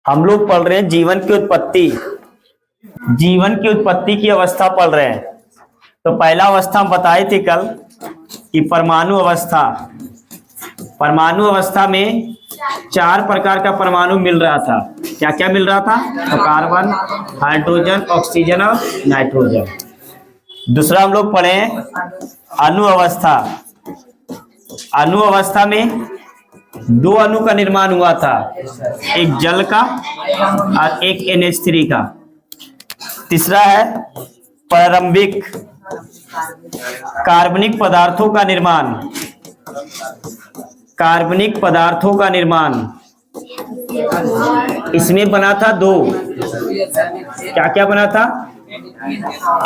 हम लोग पढ़ रहे हैं जीवन की उत्पत्ति। जीवन की उत्पत्ति की अवस्था पढ़ रहे हैं। तो पहला अवस्था हम बताए थे कल कि परमाणु अवस्था। परमाणु अवस्था में 4 प्रकार का परमाणु मिल रहा था। क्या क्या मिल रहा था? तो कार्बन, हाइड्रोजन, ऑक्सीजन और नाइट्रोजन। दूसरा हम लोग पढ़े अणु अवस्था। अणु अवस्था में 2 अणु का निर्माण हुआ था, एक जल का और एक NH3 का। तीसरा है प्रारंभिक कार्बनिक पदार्थों का निर्माण। कार्बनिक पदार्थों का निर्माण इसमें बना था 2। क्या क्या बना था?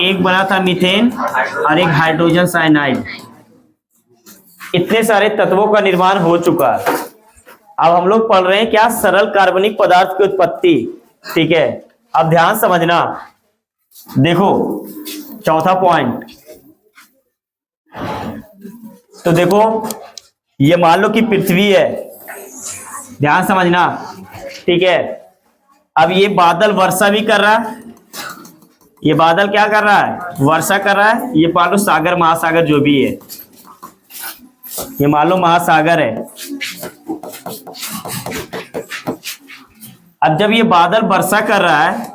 एक बना था मीथेन और एक हाइड्रोजन साइनाइड। इतने सारे तत्वों का निर्माण हो चुका है। अब हम लोग पढ़ रहे हैं क्या? सरल कार्बनिक पदार्थ की उत्पत्ति। ठीक है, अब ध्यान समझना। देखो चौथा पॉइंट। तो देखो ये मान लो कि पृथ्वी है, ध्यान समझना। ठीक है, अब ये बादल वर्षा भी कर रहा है। ये बादल क्या कर रहा है? वर्षा कर रहा है। ये मान लो सागर महासागर जो भी है, ये मान लो महासागर है। अब जब ये बादल वर्षा कर रहा है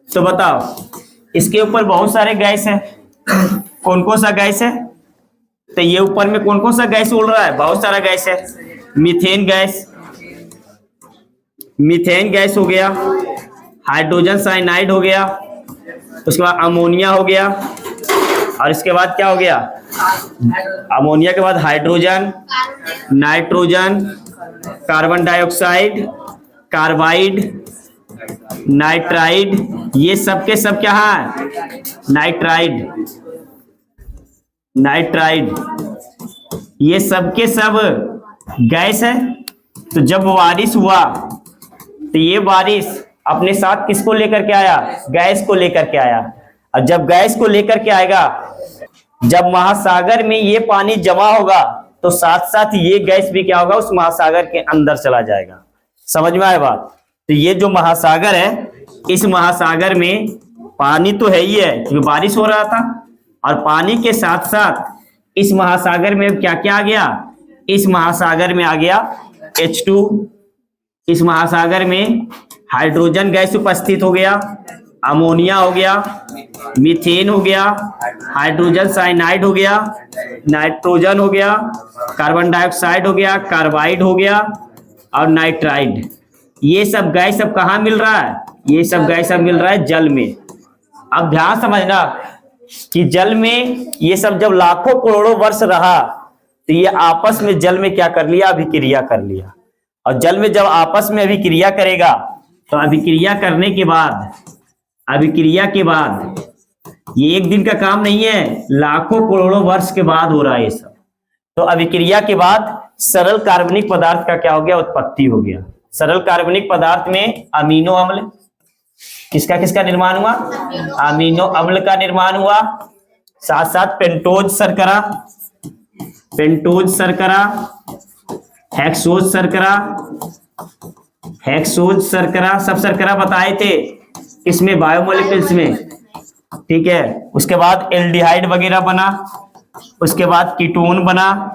तो बताओ इसके ऊपर बहुत सारे गैस हैं। कौन कौन सा गैस है? तो ये ऊपर में कौन कौन सा गैस उड़ रहा है? बहुत सारा गैस है। मीथेन गैस, मीथेन गैस हो गया, हाइड्रोजन साइनाइड हो गया, उसके बाद अमोनिया हो गया, और इसके बाद क्या हो गया? अमोनिया के बाद hydrogen, nitrogen, carbon dioxide, carbide, nitride. ये सब के सब क्या है? नाइट्राइड। नाइट्राइड ये सब के सब गैस है। तो जब बारिश हुआ तो ये बारिश अपने साथ किसको लेकर के आया? गैस को लेकर के आया। और जब गैस को लेकर के आएगा, जब महासागर में ये पानी जमा होगा तो साथ साथ ये गैस भी क्या होगा? उस महासागर के अंदर चला जाएगा। समझ में आए बात? तो ये जो महासागर है, इस महासागर में पानी तो है ही है क्योंकि बारिश हो रहा था, और पानी के साथ साथ इस महासागर में क्या क्या आ गया? इस महासागर में आ गया H2। इस महासागर में हाइड्रोजन गैस उपस्थित हो गया, अमोनिया हो गया, मीथेन हो गया, हाइड्रोजन साइनाइड हो गया, नाइट्रोजन हो गया, कार्बन डाइऑक्साइड हो गया, कार्बाइड हो गया और नाइट्राइड। ये सब गैस अब कहाँ मिल रहा है? ये सब गैस अब मिल रहा है जल में। अब ध्यान समझना कि जल में ये सब जब लाखों करोड़ों वर्ष रहा तो ये आपस में जल में क्या कर लिया? अभिक्रिया कर लिया। और जल में जब आपस में अभिक्रिया करेगा तो अभिक्रिया करने के बाद, अभिक्रिया के बाद ये एक दिन का काम नहीं है, लाखों करोड़ों वर्ष के बाद हो रहा है ये सब। तो अभिक्रिया के बाद सरल कार्बनिक पदार्थ का क्या हो गया? उत्पत्ति हो गया। सरल कार्बनिक पदार्थ में अमीनो अम्ल, किसका किसका निर्माण हुआ? अमीनो अम्ल का निर्माण हुआ। साथ साथ पेंटोज शर्करा, पेंटोज शर्करा, हेक्सोज शर्करा, हेक्सोज शर्करा, सब शर्करा बताए थे इसमें बायोमोलिक्यूल्स में। ठीक है, उसके बाद एल्डिहाइड वगैरह बना, उसके बाद कीटोन बना,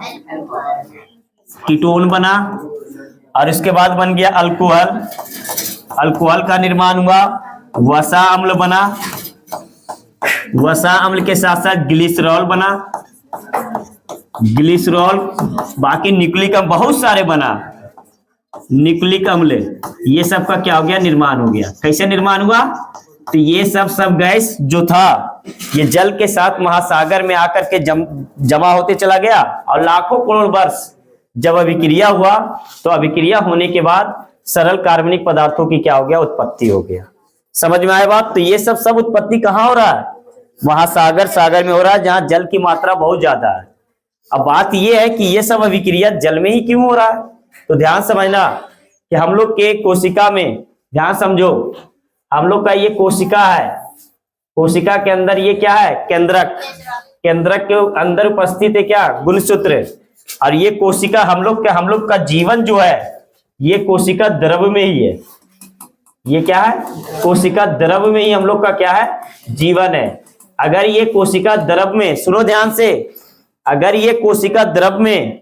कीटोन बना, और उसके बाद बन गया अल्कोहल। अल्कोहल का निर्माण हुआ, वसा अम्ल बना, वसा अम्ल के साथ साथ ग्लिसरॉल बना, ग्लिसरॉल, बाकी न्यूक्लिक अम्ल बहुत सारे बना, न्यूक्लिक अम्ल। ये सब का क्या हो गया? निर्माण हो गया। कैसे निर्माण हुआ? तो ये सब गैस जो था ये जल के साथ महासागर में आकर के जमा होते चला गया, और लाखों करोड़ वर्ष जब अभिक्रिया हुआ तो अभिक्रिया होने के बाद सरल कार्बनिक पदार्थों की क्या हो गया? उत्पत्ति हो गया। समझ में आया बात? तो ये सब उत्पत्ति कहाँ हो रहा है? महासागर, सागर में हो रहा है जहां जल की मात्रा बहुत ज्यादा है। अब बात ये है कि ये सब अभिक्रिया जल में ही क्यों हो रहा है? तो ध्यान समझना कि हम लोग के कोशिका में, ध्यान समझो, हम लोग का ये कोशिका है, कोशिका के अंदर ये क्या है? केंद्रक। केंद्रक के अंदर उपस्थित है क्या? गुणसूत्र। और ये कोशिका हम लोग का जीवन जो है ये कोशिका द्रव में ही है। ये क्या है? कोशिका द्रव में ही हम लोग का क्या है? जीवन है। अगर ये कोशिका द्रव में, सुनो ध्यान से, अगर ये कोशिका द्रव में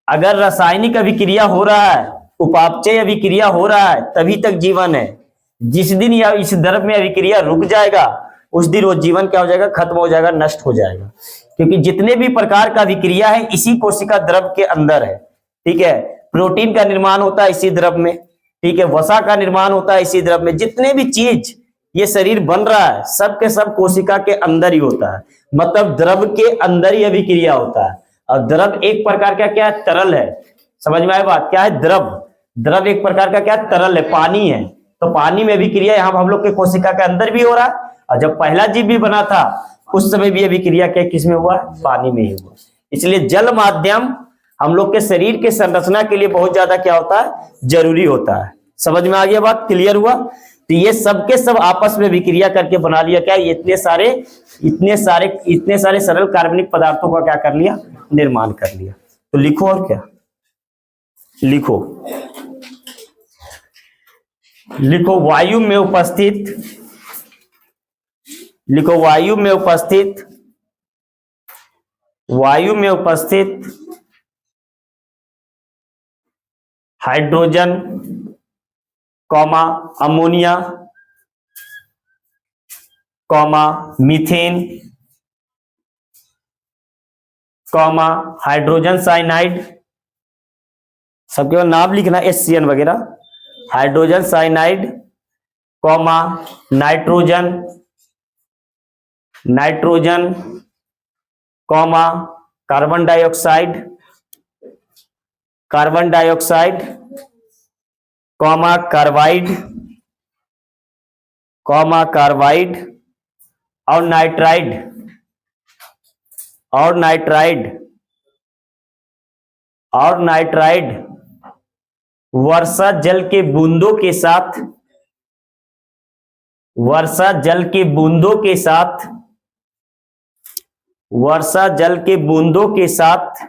अगर रासायनिक अभिक्रिया हो रहा है, उपापचय अभिक्रिया हो रहा है, तभी तक जीवन है। जिस दिन या इस द्रव में अभिक्रिया रुक जाएगा उस दिन वो जीवन क्या हो जाएगा? खत्म हो जाएगा, नष्ट हो जाएगा। क्योंकि जितने भी प्रकार का अभिक्रिया है इसी कोशिका द्रव के अंदर है। ठीक है, प्रोटीन का निर्माण होता है इसी द्रव में, ठीक है, वसा का निर्माण होता है इसी द्रव में। जितने भी चीज ये शरीर बन रहा है सब के सब कोशिका के अंदर ही होता है, मतलब द्रव के अंदर ही अभिक्रिया होता है। और द्रव एक प्रकार का क्या है? तरल है। समझ में आया बात? क्या है? द्रव। द्रव एक प्रकार का क्या है? तरल है, पानी है। तो पानी में अभिक्रिया यहाँ हम लोग के कोशिका के अंदर भी हो रहा है, और जब पहला जीव भी बना था उस समय भी अभिक्रिया क्या किसमें हुआ? पानी में ही हुआ। इसलिए जल माध्यम हम लोग के शरीर के संरचना के लिए बहुत ज्यादा क्या होता है? जरूरी होता है। समझ में आ गया बात? क्लियर हुआ? तो ये सबके सब आपस में अभिक्रिया करके बना लिया क्या? इतने सारे सरल कार्बनिक पदार्थों का क्या कर लिया? निर्माण कर लिया। तो लिखो, और क्या लिखो? लिखो वायु में उपस्थित, लिखो वायु में उपस्थित, वायु में उपस्थित hydrogen, comma ammonia, comma methane, comma hydrogen cyanide, सबके नाम लिखना HCN वगैरह, hydrogen cyanide, comma nitrogen, nitrogen, comma carbon dioxide, carbon dioxide, comma carbide, comma carbide, और नाइट्राइड, और नाइट्राइड, और नाइट्राइड वर्षा जल के बूंदों के साथ, वर्षा जल के बूंदों के साथ, वर्षा जल के बूंदों के साथ,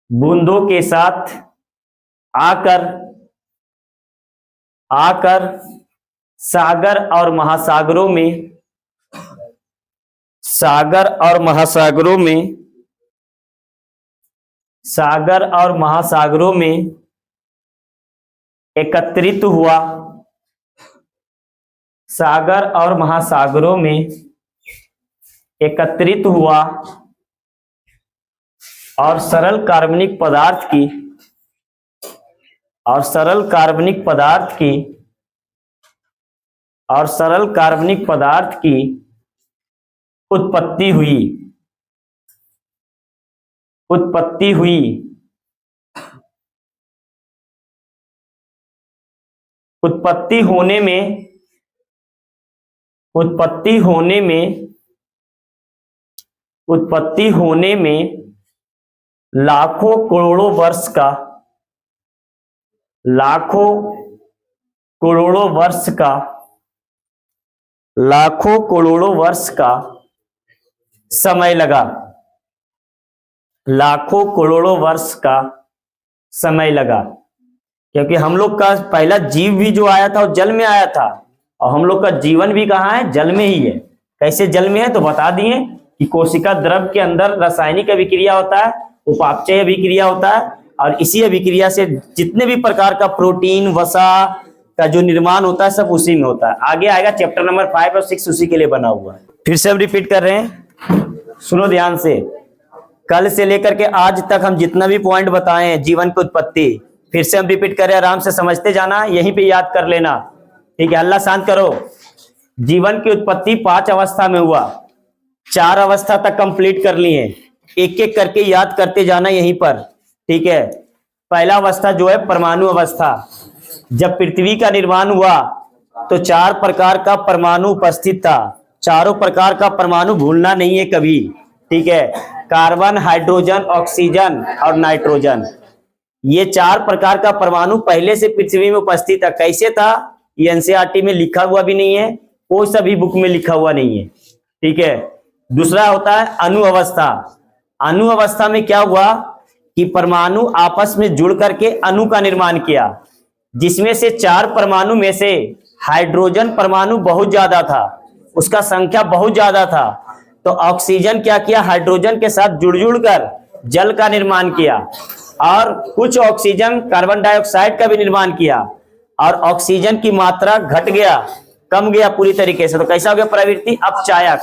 बूंदों के साथ आकर, आकर सागर और महासागरों में, सागर और महासागरों में, सागर और महासागरों में एकत्रित हुआ, सागर और महासागरों में एकत्रित हुआ, और सरल कार्बनिक पदार्थ की, और सरल कार्बनिक पदार्थ की, और सरल कार्बनिक पदार्थ की उत्पत्ति हुई, उत्पत्ति हुई, उत्पत्ति होने में, उत्पत्ति होने में, उत्पत्ति होने में लाखों करोड़ों वर्ष का, लाखों करोड़ों वर्ष का, लाखों करोड़ों वर्ष का समय लगा, लाखों करोड़ों वर्ष का समय लगा। क्योंकि हम लोग का पहला जीव भी जो आया था वो जल में आया था, और हम लोग का जीवन भी कहाँ है? जल में ही है। कैसे जल में है? तो बता दिए कि कोशिका द्रव के अंदर रासायनिक अभिक्रिया होता है, उपापचय अभिक्रिया होता है, और इसी अभिक्रिया से जितने भी प्रकार का प्रोटीन, वसा का जो निर्माण होता है सब उसी में होता है। आगे आएगा चैप्टर नंबर 5 और 6 उसी के लिए बना हुआ है। फिर से हम रिपीट कर रहे हैं, सुनो ध्यान से। कल से लेकर के आज तक हम जितना भी पॉइंट बताए हैं जीवन की उत्पत्ति, फिर से हम रिपीट कर रहे हैं, आराम से समझते जाना, यहीं पे याद कर लेना, ठीक है? अल्लाह शांत करो। जीवन की उत्पत्ति 5 अवस्था में हुआ, 4 अवस्था तक कंप्लीट कर ली है, एक एक करके याद करते जाना यहीं पर, ठीक है? पहला अवस्था जो है परमाणु अवस्था। जब पृथ्वी का निर्माण हुआ तो 4 प्रकार का परमाणु उपस्थित था। चारों प्रकार का परमाणु भूलना नहीं है कभी, ठीक है? कार्बन, हाइड्रोजन, ऑक्सीजन और नाइट्रोजन, ये 4 प्रकार का परमाणु पहले से पृथ्वी में उपस्थित था। कैसे था? ये एनसीईआरटी में लिखा हुआ भी नहीं है, कोई सा भी बुक में लिखा हुआ नहीं है, ठीक है? दूसरा होता है अणु अवस्था। अणु अवस्था में क्या हुआ कि परमाणु आपस में जुड़ करके अणु का निर्माण किया। जिसमें से 4 परमाणु में से हाइड्रोजन परमाणु बहुत ज्यादा था, उसका संख्या बहुत ज्यादा था। तो ऑक्सीजन क्या किया, हाइड्रोजन के साथ जुड़ जुड़ कर जल का निर्माण किया, और कुछ ऑक्सीजन कार्बन डाइऑक्साइड का भी निर्माण किया, और ऑक्सीजन की मात्रा घट गया, कम गया पूरी तरीके से। तो कैसा हो गया प्रवृत्ति, अपचायक।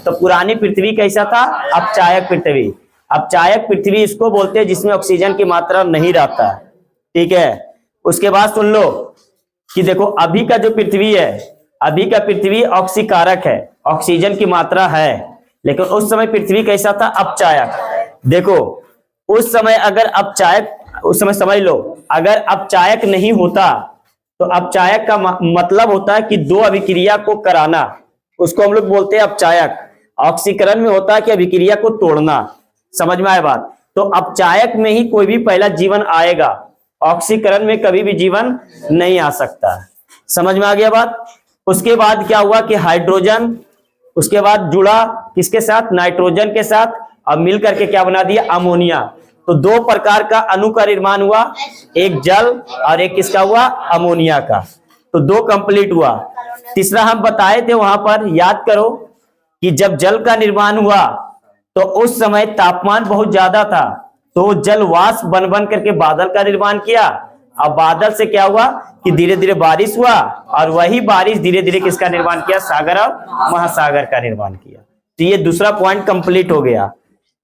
तो पुरानी पृथ्वी कैसा था, अपचायक पृथ्वी। अपचायक पृथ्वी इसको बोलते हैं जिसमें ऑक्सीजन की मात्रा नहीं रहता, ठीक है। उसके बाद सुन लो कि देखो अभी का जो पृथ्वी है, अभी का पृथ्वी ऑक्सीकारक है, ऑक्सीजन की मात्रा है, लेकिन उस समय पृथ्वी कैसा था, अपचायक। देखो उस समय अगर अपचायक, उस समय समझ लो अगर अपचायक नहीं होता तो अपचायक का मतलब होता है कि दो अभिक्रिया को कराना, उसको हम लोग बोलते हैं अपचायक। ऑक्सीकरण में होता है कि अभिक्रिया को तोड़ना, समझ में आए बात। तो अपचायक में ही कोई भी पहला जीवन आएगा, ऑक्सीकरण में कभी भी जीवन नहीं आ सकता, समझ में आ गया बात। उसके बाद क्या हुआ कि हाइड्रोजन उसके बाद जुड़ा किसके साथ, नाइट्रोजन के साथ, और मिल करके क्या बना दिया, अमोनिया। तो 2 प्रकार का अणु का निर्माण हुआ, एक जल और एक किसका हुआ, अमोनिया का। तो 2 कंप्लीट हुआ। तीसरा हम बताए थे वहां पर, याद करो कि जब जल का निर्माण हुआ तो उस समय तापमान बहुत ज्यादा था, तो जल वाष्प बन बन करके बादल का निर्माण किया, और बादल से क्या हुआ कि धीरे धीरे बारिश हुआ, और वही बारिश धीरे धीरे किसका निर्माण किया, सागर और महासागर का निर्माण किया। तो ये दूसरा पॉइंट कंप्लीट हो गया।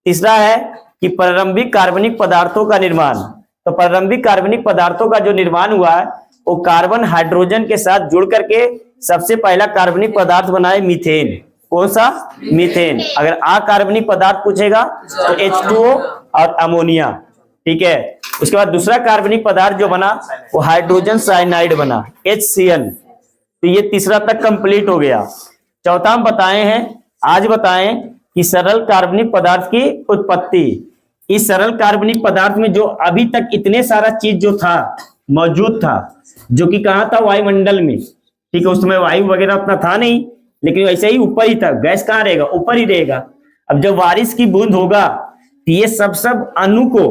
तीसरा है कि प्रारंभिक कार्बनिक पदार्थों का निर्माण। तो प्रारंभिक कार्बनिक पदार्थों का जो निर्माण हुआ है वो कार्बन हाइड्रोजन के साथ जुड़ करके सबसे पहला कार्बनिक पदार्थ बना है मीथेन। कौन सा, मीथेन। अगर अकार्बनिक पदार्थ पूछेगा तो H2O और अमोनिया, ठीक है। उसके बाद दूसरा कार्बनिक पदार्थ जो बना वो हाइड्रोजन साइनाइड बना, HCl। तो ये तीसरा तक कंप्लीट हो गया। चौथा हम बताए हैं, आज बताएं कि सरल कार्बनिक पदार्थ की उत्पत्ति। इस सरल कार्बनिक पदार्थ में जो अभी तक इतने सारा चीज जो था मौजूद था, जो कि कहाँ था, वायुमंडल में, ठीक है। उस समय वायु वगैरह उतना था नहीं, लेकिन वैसे ही ऊपर ही था। गैस कहाँ रहेगा, ऊपर ही रहेगा। अब जब बारिश की बूंद होगा तो ये सब अणु को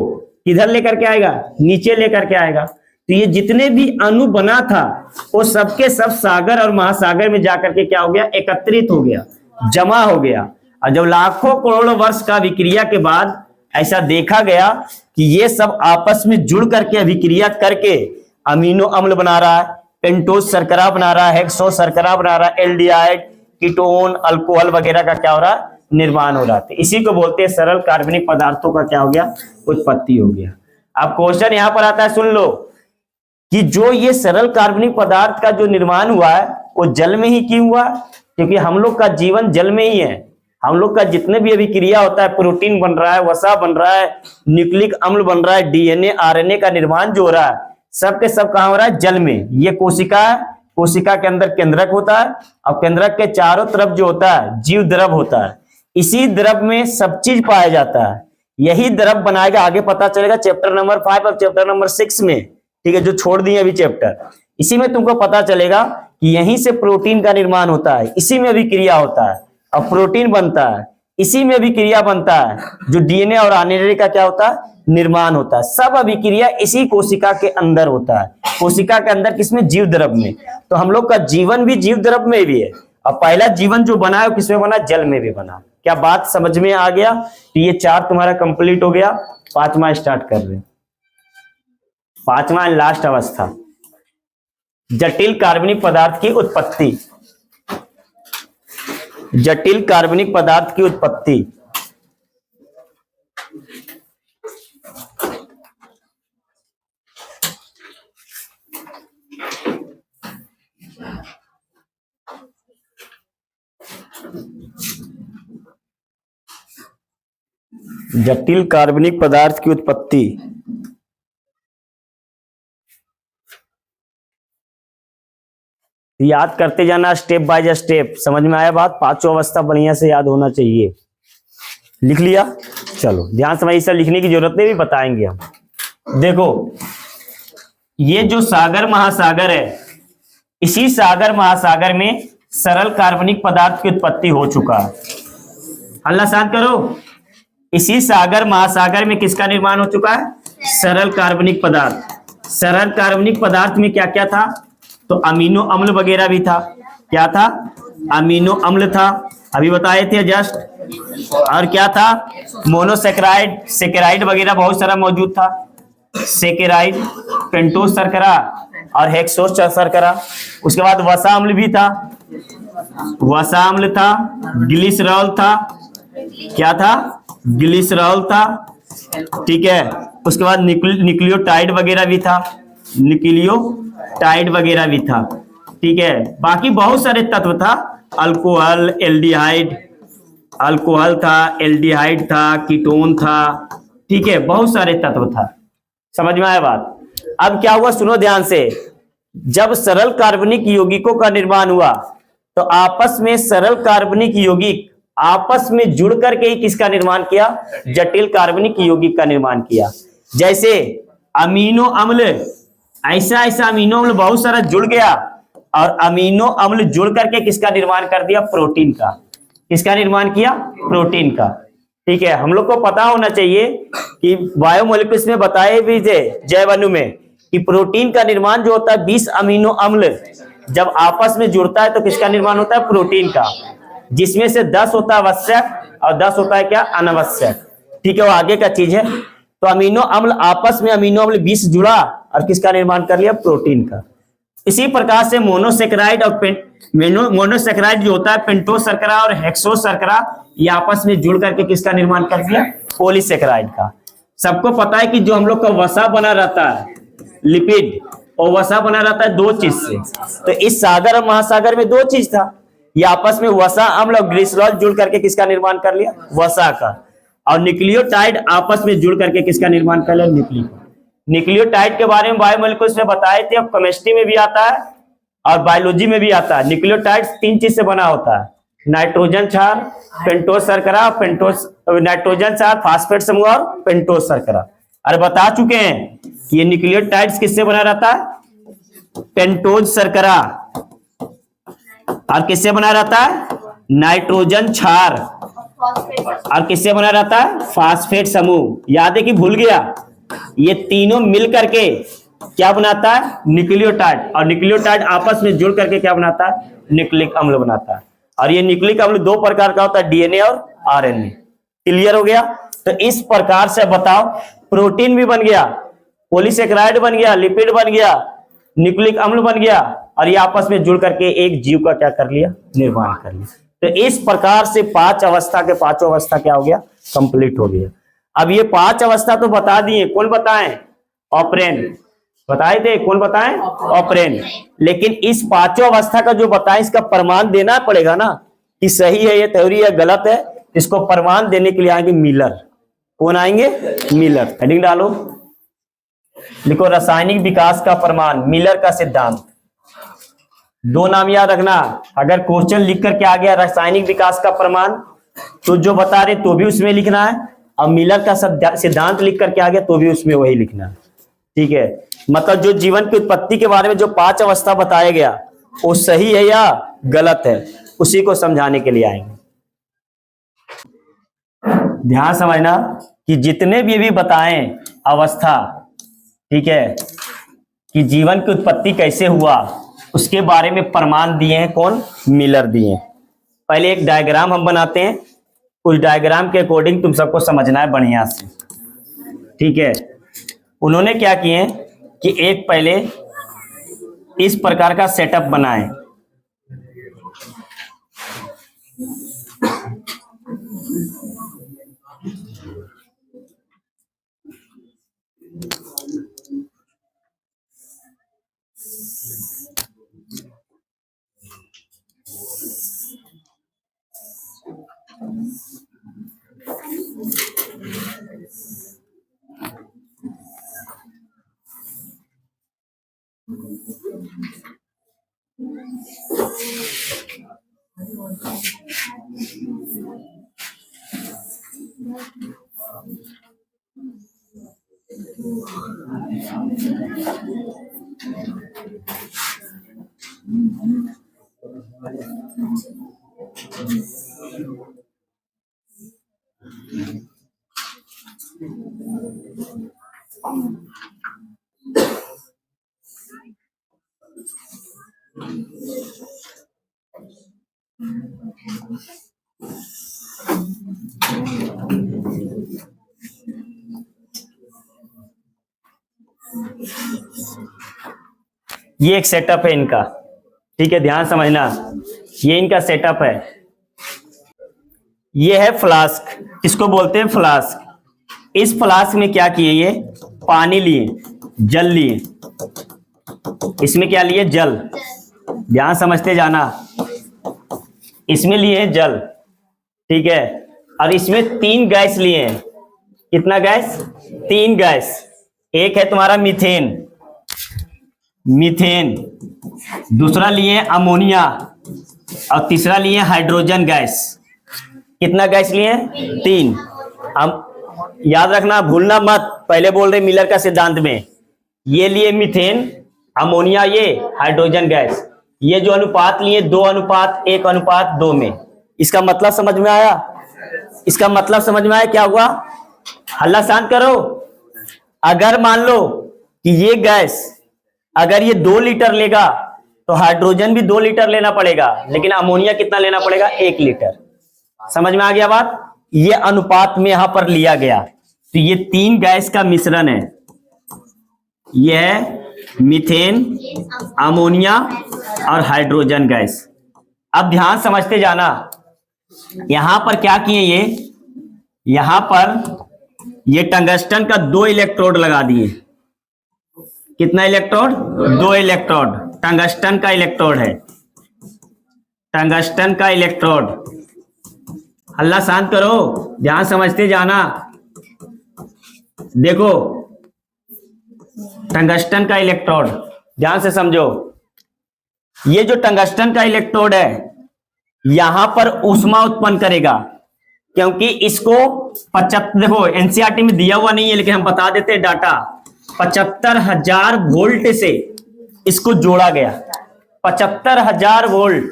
किधर लेकर के आएगा, नीचे लेकर के आएगा। तो ये जितने भी अणु बना था वो सबके सब सागर और महासागर में जाकर के क्या हो गया, एकत्रित हो गया, जमा हो गया। और जब लाखों करोड़ों वर्ष का अभिक्रिया के बाद ऐसा देखा गया कि ये सब आपस में जुड़ करके अभिक्रिया करके अमीनो अम्ल बना रहा है, पेंटोज शर्करा बना रहा है, हेक्सोज शर्करा बना रहा है, एल्डिहाइड, कीटोन, अल्कोहल वगैरह का क्या हो रहा है, निर्माण हो रहा है। इसी को बोलते हैं सरल कार्बनिक पदार्थों का क्या हो गया, उत्पत्ति हो गया। अब क्वेश्चन यहां पर आता है, सुन लो कि जो ये सरल कार्बनिक पदार्थ का जो निर्माण हुआ है वो जल में ही क्यों हुआ, क्योंकि हम लोग का जीवन जल में ही है। हम लोग का जितने भी अभिक्रिया होता है, प्रोटीन बन रहा है, वसा बन रहा है, न्यूक्लिक अम्ल बन रहा है, डीएनए आरएनए का निर्माण जो हो रहा है, सब के सब कहां हो रहा है, जल में। ये कोशिका है, कोशिका के अंदर केंद्रक होता है, और केंद्रक के चारों तरफ जो होता है जीव द्रव होता है। इसी द्रव में सब चीज पाया जाता है। यही द्रव बनाएगा, आगे पता चलेगा चैप्टर नंबर 5 और चैप्टर नंबर 6 में, ठीक है, जो छोड़ दिए अभी चैप्टर। इसी में तुमको पता चलेगा कि यहीं से प्रोटीन का निर्माण होता है, इसी में अभिक्रिया होता है, और प्रोटीन बनता है, इसी में अभिक्रिया बनता है, जो डीएनए और आरएनए का क्या होता है, निर्माण होता है। सब अभिक्रिया इसी कोशिका के अंदर होता है, कोशिका के अंदर, किसमें, जीव द्रव में। तो हम लोग का जीवन भी जीव द्रव में भी है, और पहला जीवन जो बना है किसमें बना, जल में भी बना। क्या बात समझ में आ गया। तो ये 4 तुम्हारा कंप्लीट हो गया। 5वां स्टार्ट कर रहे हैं। 5वां लास्ट अवस्था, जटिल कार्बनिक पदार्थ की उत्पत्ति। जटिल कार्बनिक पदार्थ की उत्पत्ति। जटिल कार्बनिक पदार्थ की उत्पत्ति। याद करते जाना स्टेप बाय स्टेप, समझ में आया बात। 5 अवस्था बढ़िया से याद होना चाहिए। लिख लिया, चलो ध्यान से, इसे लिखने की जरूरत नहीं, भी बताएंगे हम। देखो ये जो सागर महासागर है, इसी सागर महासागर में सरल कार्बनिक पदार्थ की उत्पत्ति हो चुका है। अल्लाह शांत करो। इसी सागर महासागर में किसका निर्माण हो चुका है, सरल कार्बनिक पदार्थ। सरल कार्बनिक पदार्थ में क्या क्या था? तो अमीनो अम्ल वगैरह भी था। क्या था? अमीनो अम्ल था, अभी बताए थे जस्ट। और क्या था? मोनोसेकेराइड, सेकेराइड वगैरह बहुत सारा मौजूद था। सेकेराइड, पेंटोस शर्करा और हेक्सोस शर्करा। उसके बाद वसा अम्ल भी था, वसा अम्ल था, ग्लिसरॉल था। क्या था? ग्लिसरॉल था। ठीक है, उसके बाद न्यूक्लियोटाइड वगैरह भी था, न्यूक्लियोटाइड वगैरह भी था। ठीक है, बाकी बहुत सारे तत्व था। अल्कोहल, एल्डिहाइड, अल्कोहल था, एल्डिहाइड था, कीटोन था। ठीक है, बहुत सारे तत्व था। समझ में आया बात? अब क्या हुआ, सुनो ध्यान से। जब सरल कार्बनिक यौगिकों का निर्माण हुआ तो आपस में सरल कार्बनिक यौगिक आपस में जुड़ करके ही किसका निर्माण किया? जटिल कार्बनिक यौगिक का निर्माण किया। जैसे अमीनो अम्ल, ऐसा ऐसा अमीनो अम्ल बहुत सारा जुड़ गया और अमीनो अम्ल जुड़ करके किसका निर्माण कर दिया? प्रोटीन का। किसका निर्माण किया? प्रोटीन का। ठीक है, हम लोग को पता होना चाहिए कि बायोमोलिक्यूल्स में बताए भी थे जैव अणु में कि प्रोटीन का निर्माण जो होता है 20 अमीनो अम्ल जब आपस में जुड़ता है तो किसका निर्माण होता है? प्रोटीन का, जिसमें से 10 होता है आवश्यक और 10 होता है क्या? अनावश्यक। ठीक है, वो आगे का चीज है। तो अमीनो अम्ल आपस में अमीनो अम्ल 20 जुड़ा और किसका निर्माण कर लिया? प्रोटीन का। इसी प्रकार से मोनोसेकेराइड और मोनोसेकेराइड जो होता है पेंटोस शर्करा और हेक्सोस शर्करा, ये आपस में जुड़ करके किसका निर्माण कर दिया? पॉलीसेकेराइड का। सबको पता है कि जो हम लोग का वसा बना रहता है लिपिड, और वसा बना रहता है दो चीज से। तो इस सागर और महासागर में दो चीज था, ये आपस में वसा अम्ल और ग्लिसरॉल जुड़ करके किसका निर्माण कर लिया? वसा का। और न्यूक्लियोटाइड आपस में जुड़ करके किसका निर्माण कर लिया? न्यूक्लियोटाइड के बारे में बायोमोलिक्यूल्स में बताए थे, अब केमिस्ट्री में भी आता है और बायोलॉजी में भी आता है। न्यूक्लियोटाइड 3 चीज से बना होता है, नाइट्रोजन क्षार, पेंटोस शर्करा, नाइट्रोजन क्षार, फास्फेट समूह और पेंटोस शर्करा। अरे बता चुके हैं कि ये न्यूक्लियोटाइड्स किससे बना रहता है? पेंटोज शर्करा। और किससे बना रहता है? नाइट्रोजन क्षार। और किससे बना रहता है? फास्फेट समूह। याद है कि भूल गया? ये तीनों मिल करके क्या बनाता है? न्यूक्लियोटाइड। और न्यूक्लियोटाइड आपस में जुड़ करके क्या बनाता है? न्यूक्लिक अम्ल बनाता है। और ये न्यूक्लिक अम्ल 2 प्रकार का होता है, डीएनए और आरएनए। क्लियर हो गया? तो इस प्रकार से बताओ, प्रोटीन भी बन गया, पॉलीसेकेराइड बन गया, लिपिड बन गया, न्यूक्लिक अम्ल बन गया, और ये आपस में जुड़ करके एक जीव का क्या कर लिया? निर्माण कर लिया। तो इस प्रकार से 5 अवस्था के 5 अवस्था क्या हो गया? कंप्लीट हो गया। अब ये 5 अवस्था तो बता दिए, कौन बताएं? ऑपरेंड बताए थे। कौन बताएं? ऑपरेंड। लेकिन इस 5 अवस्था का जो बताएं, इसका प्रमाण देना पड़ेगा ना कि सही है ये थ्योरी या गलत है। इसको प्रमाण देने के लिए आएंगे मिलर। कौन आएंगे? मिलर। हेडिंग डालो, देखो, रासायनिक विकास का प्रमाण, मिलर का सिद्धांत। 2 नाम याद रखना। अगर क्वेश्चन लिख करके आ गया रासायनिक विकास का प्रमाण, तो जो बता रहे तो भी उसमें लिखना है, और मिलर का सिद्धांत लिख करके आ गया तो भी उसमें वही लिखना है। ठीक है, मतलब जो जीवन की उत्पत्ति के बारे में जो 5 अवस्था बताया गया वो सही है या गलत है, उसी को समझाने के लिए आएंगे। ध्यान समझना कि जितने भी बताएं अवस्था, ठीक है, कि जीवन की उत्पत्ति कैसे हुआ, उसके बारे में प्रमाण दिए हैं कौन? मिलर दिए हैं। पहले एक डायग्राम हम बनाते हैं, उस डायग्राम के अकॉर्डिंग तुम सबको समझना है बढ़िया से। ठीक है, उन्होंने क्या किए कि एक पहले इस प्रकार का सेटअप बनाए। ये एक सेटअप है इनका, ठीक है, ध्यान समझना, ये इनका सेटअप है। ये है फ्लास्क, इसको बोलते हैं फ्लास्क। इस फ्लास्क में क्या किए, ये पानी लिए, जल लिए, इसमें क्या लिए, जल, ध्यान समझते जाना, इसमें लिए हैं जल, ठीक है, और इसमें 3 गैस लिए हैं। कितना गैस, 3 गैस। एक है तुम्हारा मीथेन, मीथेन, दूसरा लिए अमोनिया, और तीसरा लिए हाइड्रोजन गैस। कितना गैस लिए, 3। हम याद रखना, भूलना मत, पहले बोल रहे मिलर का सिद्धांत में, ये लिए मीथेन, अमोनिया, ये हाइड्रोजन गैस। ये जो अनुपात लिए 2:1:2 में, इसका मतलब समझ में आया, इसका मतलब समझ में आया क्या हुआ। हल्ला शांत करो। अगर मान लो कि ये गैस अगर ये 2 लीटर लेगा तो हाइड्रोजन भी 2 लीटर लेना पड़ेगा, लेकिन अमोनिया कितना लेना पड़ेगा, 1 लीटर। समझ में आ गया बात, ये अनुपात में यहां पर लिया गया। तो ये 3 गैस का मिश्रण है, ये है मीथेन, अमोनिया और हाइड्रोजन गैस। अब ध्यान समझते जाना, यहां पर क्या किए, ये यहां पर ये टंगस्टन का 2 इलेक्ट्रोड लगा दिए। कितना इलेक्ट्रोड, 2 इलेक्ट्रोड, टंगस्टन का इलेक्ट्रोड है, टंगस्टन का इलेक्ट्रोड। हल्ला शांत करो, ध्यान समझते जाना। देखो टंगस्टन का इलेक्ट्रोड, ध्यान से समझो, ये जो टंगस्टन का इलेक्ट्रोड है यहां पर ऊष्मा उत्पन्न करेगा, क्योंकि इसको 75, देखो एनसीईआरटी में दिया हुआ नहीं है लेकिन हम बता देते हैं डाटा, 75,000 वोल्ट से इसको जोड़ा गया, 75,000 वोल्ट।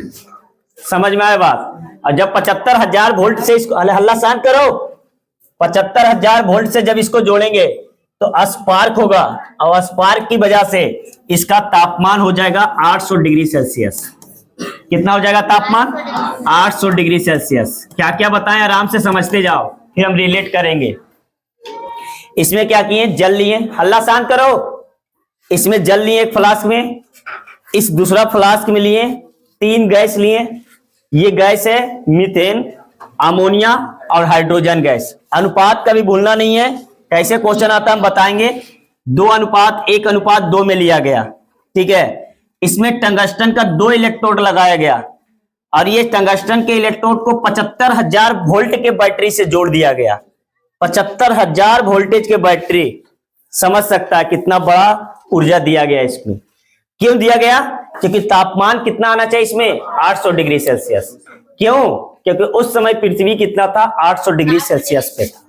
समझ में आया बात। और जब 75,000 वोल्ट से इसको, हल्ला शांत करो, 75,000 वोल्ट से जब इसको जोड़ेंगे तो स्पार्क होगा, और स्पार्क की वजह से इसका तापमान हो जाएगा 800 डिग्री सेल्सियस। कितना हो जाएगा तापमान, 800 डिग्री सेल्सियस। क्या क्या बताएं, आराम से समझते जाओ, फिर हम रिलेट करेंगे। इसमें क्या किए, जल लिए, हल्ला शांत करो, इसमें जल लिए एक फ्लास्क में, इस दूसरा फ्लास्क में लिए 3 गैस लिए। ये गैस है मीथेन, अमोनिया और हाइड्रोजन गैस। अनुपात कभी भूलना नहीं है, कैसे क्वेश्चन आता हम बताएंगे। 2:1:2 में लिया गया, ठीक है। इसमें टंगस्टन का 2 इलेक्ट्रोड लगाया गया, और ये टंगस्टन के इलेक्ट्रोड को 75,000 वोल्ट के बैटरी से जोड़ दिया गया। 75,000 वोल्टेज के बैटरी, समझ सकता है कितना बड़ा ऊर्जा दिया गया इसमें। क्यों दिया गया, क्योंकि तापमान कितना आना चाहिए इसमें, 800 डिग्री सेल्सियस। क्यों, क्योंकि उस समय पृथ्वी कितना था, 800 डिग्री सेल्सियस पे था।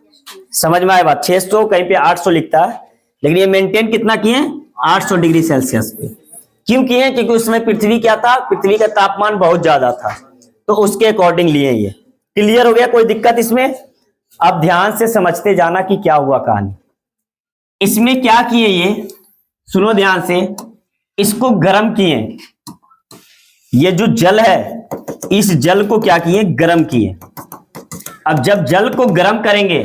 समझ में आया बात, 600 कहीं पे 800 लिखता है, लेकिन ये मेंटेन कितना किए, 800 डिग्री सेल्सियस पे। क्यों किए, क्योंकि उस समय पृथ्वी क्या था, पृथ्वी का तापमान बहुत ज्यादा था, तो उसके अकॉर्डिंग लिए ये। क्लियर हो गया, कोई दिक्कत इसमें। अब ध्यान से समझते जाना कि क्या हुआ कहानी। इसमें क्या किए, ये सुनो ध्यान से, इसको गर्म किए। ये जो जल है, इस जल को क्या किए, गर्म किए। अब जब जल को गर्म करेंगे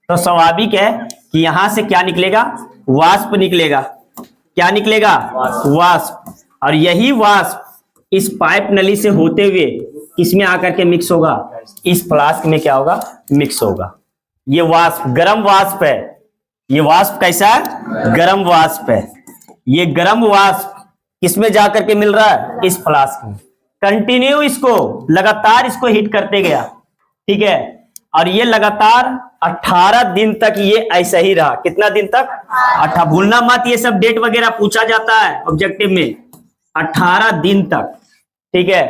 तो स्वाभाविक है कि यहां से क्या निकलेगा, वाष्प निकलेगा। क्या निकलेगा, वाष्प। और यही वाष्प इस पाइप नली से होते हुए किसमें आकर के मिक्स होगा, इस फ्लास्क में क्या होगा, मिक्स होगा। ये वाष्प गर्म वाष्प है, ये वाष्प कैसा है, गर्म वाष्प है। ये गर्म वाष्प किसमें जाकर के मिल रहा है, इस फ्लास्क में। कंटिन्यू इसको लगातार इसको हीट करते गया, ठीक है। और ये लगातार 18 दिन तक ये ऐसा ही रहा। कितना दिन तक, 18। भूलना मत, ये सब डेट वगैरह पूछा जाता है ऑब्जेक्टिव में, 18 दिन तक, ठीक है।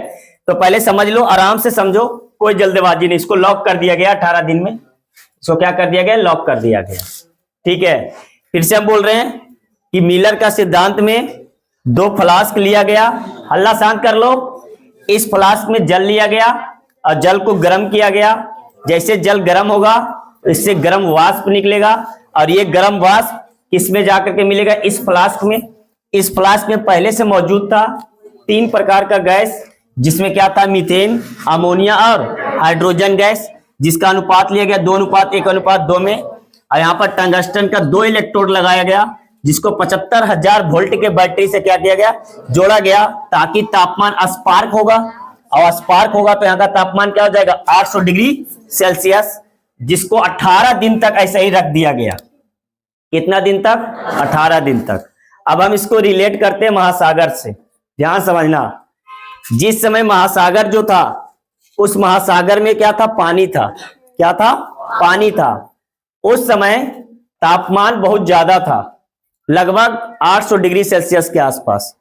तो पहले समझ लो, आराम से समझो, कोई जल्दबाजी नहीं। इसको लॉक कर दिया गया 18 दिन में, इसको क्या कर दिया गया, लॉक कर दिया गया, ठीक है। फिर से हम बोल रहे हैं कि मिलर का सिद्धांत में 2 फ्लास्क लिया गया। हल्ला शांत कर लो। इस फ्लास्क में जल लिया गया और जल को गर्म किया गया। जैसे जल गर्म होगा इससे गर्म वाष्प निकलेगा, और ये गर्म वाष्प किसमें जाकर के मिलेगा, इस फ्लास्क में। इस फ्लास्क में पहले से मौजूद था, तीन प्रकार का गैस, जिसमें क्या था, मीथेन, अमोनिया और हाइड्रोजन गैस, जिसका अनुपात लिया गया 2:1:2 में। और यहाँ पर टंगस्टन का 2 इलेक्ट्रोड लगाया गया, जिसको 75,000 वोल्ट के बैटरी से क्या किया गया, जोड़ा गया, ताकि तापमान स्पार्क होगा, और स्पार्क होगा तो यहाँ का तापमान क्या हो जाएगा, 800 डिग्री सेल्सियस, जिसको 18 दिन तक ऐसे ही रख दिया गया। कितना दिन तक, 18 दिन तक। अब हम इसको रिलेट करते हैं महासागर से, ध्यान समझना। जिस समय महासागर जो था, उस महासागर में क्या था, पानी था। क्या था, पानी था। उस समय तापमान बहुत ज्यादा था, लगभग 800 डिग्री सेल्सियस के आसपास।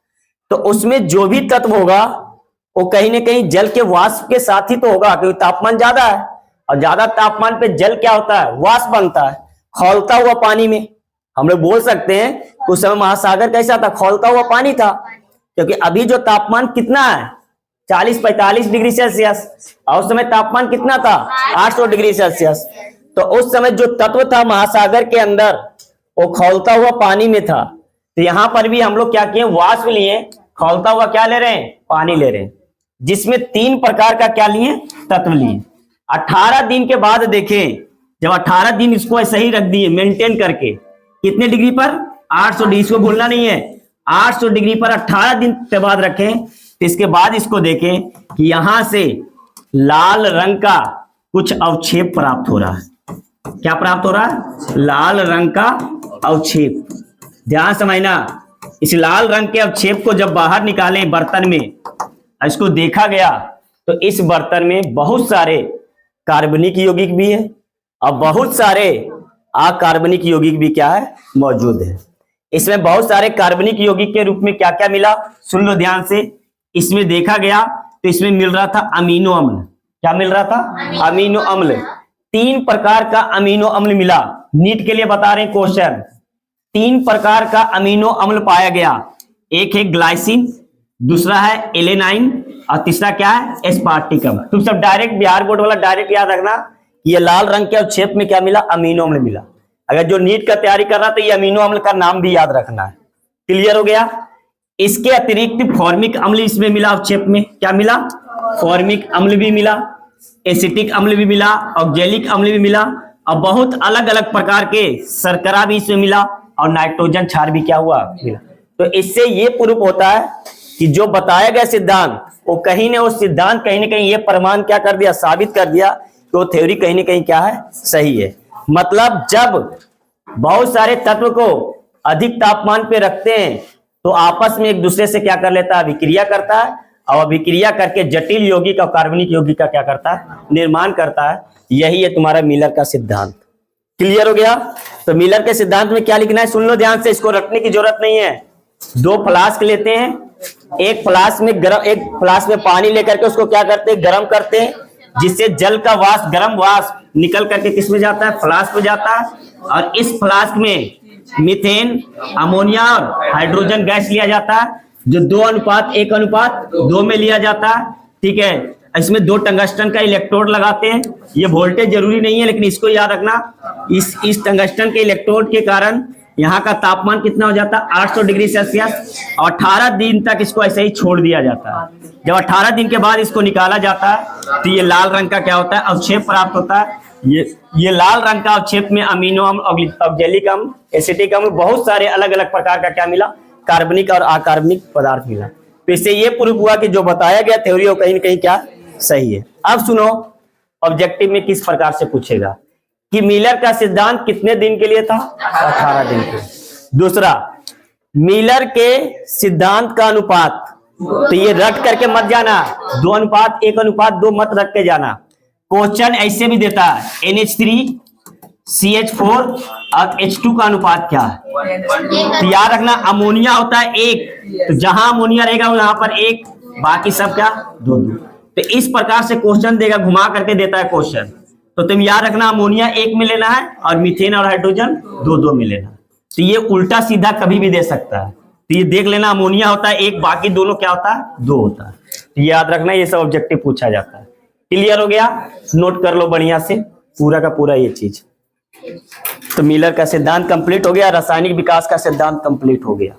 तो उसमें जो भी तत्व होगा वो कहीं ना कहीं जल के वाष्प के साथ ही तो होगा, क्योंकि तापमान ज्यादा है, और ज्यादा तापमान पे जल क्या होता है, वाष्प बनता है, खौलता हुआ पानी में। हम लोग बोल सकते हैं उस समय महासागर कैसा था, खौलता हुआ पानी था। क्योंकि अभी जो तापमान कितना है, 40-45 डिग्री सेल्सियस, और उस समय तापमान कितना था, 800 डिग्री सेल्सियस। तो उस समय जो तत्व था महासागर के अंदर, वो खौलता हुआ पानी में था। तो यहां पर भी हम लोग क्या किए, वाष्प लिए, खौलता हुआ क्या ले रहे हैं, पानी ले रहे हैं, जिसमें 3 प्रकार का क्या लिए, तत्व लिए। 18 दिन के बाद देखें, जब 18 दिन इसको ऐसे ही रख दिए मेंटेन करके, कितने डिग्री पर, 800 डिग्री, इसको भूलना नहीं है, 800 डिग्री पर 18 दिन के बाद रखें। तो इसके बाद इसको देखें कि यहां से लाल रंग का कुछ अवक्षेप प्राप्त हो रहा है। क्या प्राप्त हो रहा है, लाल रंग का अवक्षेप। ध्यान समझना, इस लाल रंग के अवक्षेप को जब बाहर निकाले बर्तन में, इसको देखा गया, तो इस बर्तन में बहुत सारे कार्बनिक यौगिक भी है, और बहुत सारे अकार्बनिक यौगिक भी क्या है, मौजूद है। इसमें बहुत सारे कार्बनिक यौगिक के रूप में क्या क्या मिला, सुन लो ध्यान से। इसमें देखा गया तो इसमें मिल रहा था अमीनो अम्ल। क्या मिल रहा था, अमीनो अम्ल। 3 प्रकार का अमीनो अम्ल मिला। नीट के लिए बता रहे हैं क्वेश्चन, 3 प्रकार का अमीनो अम्ल पाया गया। एक है ग्लाइसिन, दूसरा है एलेनाइन, और तीसरा क्या है, एस्पार्टिकम। तुम सब डायरेक्ट बिहार बोर्ड वाला डायरेक्ट याद रखना, ये लाल रंग के अवक्षेप में क्या मिला, अमीनो अम्ल मिला। अगर जो नीट का तैयारी कर रहा तो ये अमीनो अम्ल का नाम भी याद रखना है। क्लियर हो गया। इसके अतिरिक्त फॉर्मिक अम्ल इसमें मिला, अवक्षेप में क्या मिला, फॉर्मिक अम्ल भी मिला, एसिटिक अम्ल भी मिला, ऑक्जेलिक अम्ल भी मिला, और बहुत अलग अलग प्रकार के शर्करा भी इसमें मिला, और नाइट्रोजन क्षार भी क्या हुआ, मिला। तो इससे ये प्रूफ होता है कि जो बताया गया सिद्धांत, वो कहीं ना कहीं ये प्रमाण क्या कर दिया, साबित कर दिया कि वो थ्योरी कहीं ना कहीं क्या है, सही है। मतलब जब बहुत सारे तत्व को अधिक तापमान पे रखते हैं तो आपस में एक दूसरे से क्या कर लेता है, अभिक्रिया करता है, और अभिक्रिया करके जटिल यौगिक और कार्बनिक यौगिक का क्या करता है, निर्माण करता है। यही है तुम्हारा मिलर का सिद्धांत। क्लियर हो गया। तो मिलर के सिद्धांत में क्या लिखना है, सुन लो ध्यान से, इसको रखने की जरूरत नहीं है। 2 फ्लास्क लेते हैं, एक फ्लास्क में पानी लेकर के उसको क्या करते हैं, गर्म करते हैं, जिससे जल का वाष्प, गर्म वाष्प निकल करके किस में जाता है, फ्लास्क में जाता है। और इस फ्लास्क में मीथेन, अमोनिया और हाइड्रोजन गैस लिया जाता है, जो 2:1:2 में लिया जाता है। ठीक है। इसमें 2 टंगस्टन का इलेक्ट्रोड लगाते हैं। ये वोल्टेज जरूरी नहीं है, लेकिन इसको याद रखना, इस टंगस्टन के इलेक्ट्रोड के कारण यहाँ का तापमान कितना हो जाता है, 800 डिग्री सेल्सियस, और 18 दिन तक इसको ऐसे ही छोड़ दिया जाता है। जब 18 दिन के बाद इसको निकाला जाता है तो ये लाल रंग का क्या होता है, अवक्षेप प्राप्त होता है। ये लाल रंग का अवक्षेप में अमीनो अम्ल, ऑक्जेलिक अम्ल, एसिटिक अम्ल, बहुत सारे अलग अलग प्रकार का क्या मिला, कार्बनिक और अकार्बनिक पदार्थ मिला। तो इससे ये प्रूफ हुआ कि जो बताया गया थ्योरी वो कहीं ना कहीं क्या सही है। अब सुनो, ऑब्जेक्टिव में किस प्रकार से पूछेगा कि मिलर का सिद्धांत कितने दिन के लिए था, 18 दिन के। दूसरा, मिलर के सिद्धांत का अनुपात, तो ये रट करके मत जाना, 2:1:2 मत रख के जाना। क्वेश्चन ऐसे भी देता है, NH3 CH4 और H2 का अनुपात क्या है। तो याद रखना, अमोनिया होता है 1, तो जहां अमोनिया रहेगा वहां पर 1, बाकी सब क्या 2। तो इस प्रकार से क्वेश्चन देगा, घुमा करके देता है क्वेश्चन। तो तुम याद रखना, अमोनिया 1 में लेना है, और मीथेन और हाइड्रोजन 2 में लेना है। तो ये उल्टा सीधा कभी भी दे सकता है। तो ये देख लेना, अमोनिया होता है 1, बाकी दोनों क्या होता है, 2 होता है। तो याद रखना, ये सब ऑब्जेक्टिव पूछा जाता है। क्लियर हो गया। नोट कर लो बढ़िया से पूरा का पूरा ये चीज। तो मिलर का सिद्धांत कंप्लीट हो गया, रासायनिक विकास का सिद्धांत कंप्लीट हो गया।